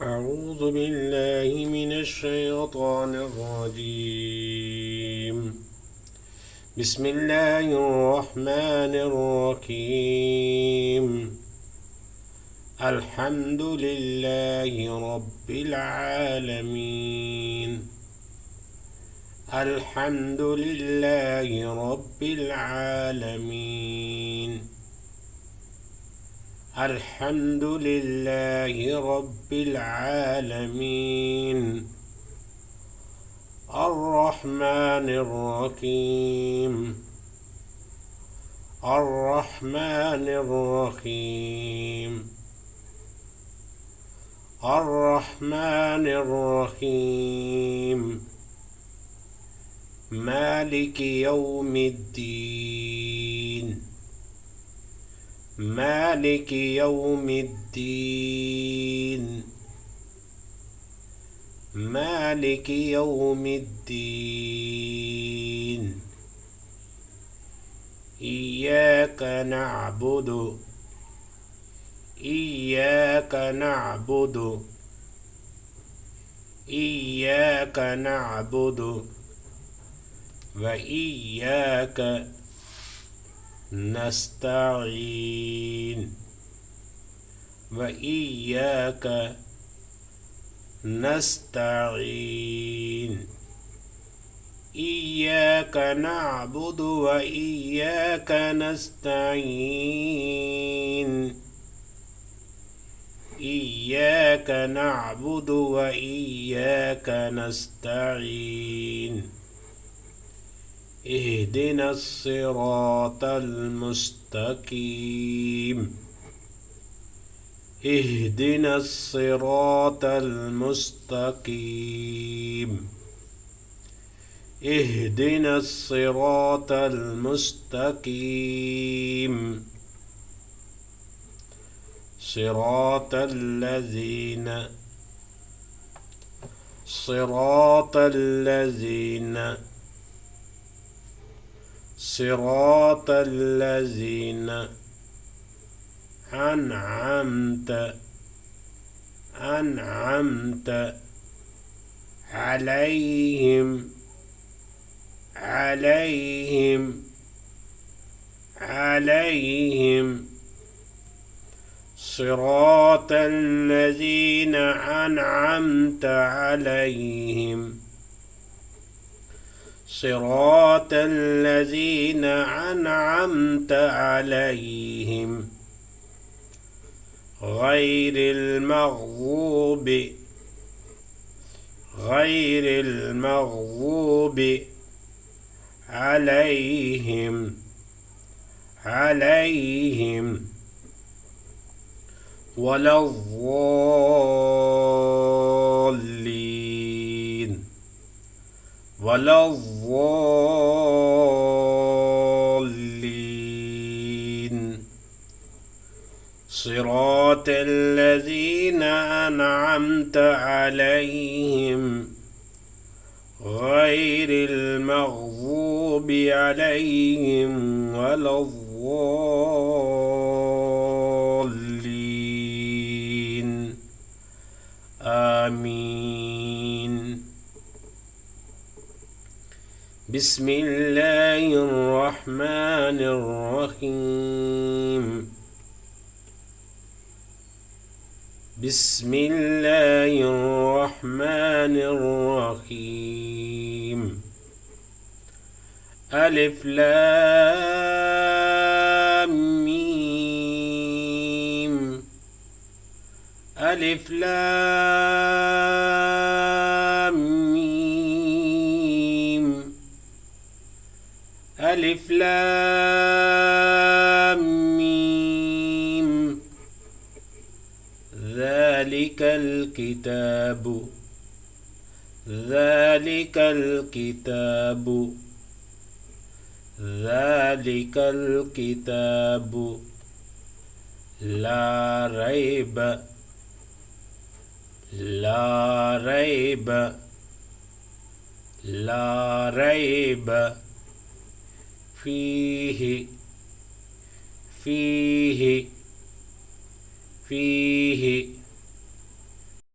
أعوذ بالله من الشيطان الرجيم. بسم الله الرحمن الرحيم. الحمد لله رب العالمين. الحمد لله رب العالمين. الحمد لله رب العالمين. الرحمن الرحيم. الرحمن الرحيم. الرحمن الرحيم. مالك يوم الدين. مالك يوم الدين. مالك يوم الدين. إياك نعبد. إياك نعبد. إياك نعبد وإياك نستعين. وإياك نستعين. إياك نعبد وإياك نستعين. إياك نعبد وإياك نستعين. اهدنا الصراط المستقيم. اهدنا الصراط المستقيم. اهدنا الصراط المستقيم. صراط الذين صراط الذين صراط الذين أنعمت عليهم صراط الذين أنعمت عليهم. صراط الذين أنعمت عليهم غير المغضوب عليهم ولا الضالين. ولا الضالين. صراط الذين أنعمت عليهم غير المغضوب عليهم ولا الضالين. آمين. بسم الله الرحمن الرحيم. بسم الله الرحمن الرحيم. ألف لام ميم. ألف لام ميم. ألف لام ميم. ذلك الكتاب. ذلك الكتاب. ذلك الكتاب لا ريب. لا ريب. لا ريب فيه. فيه. فيه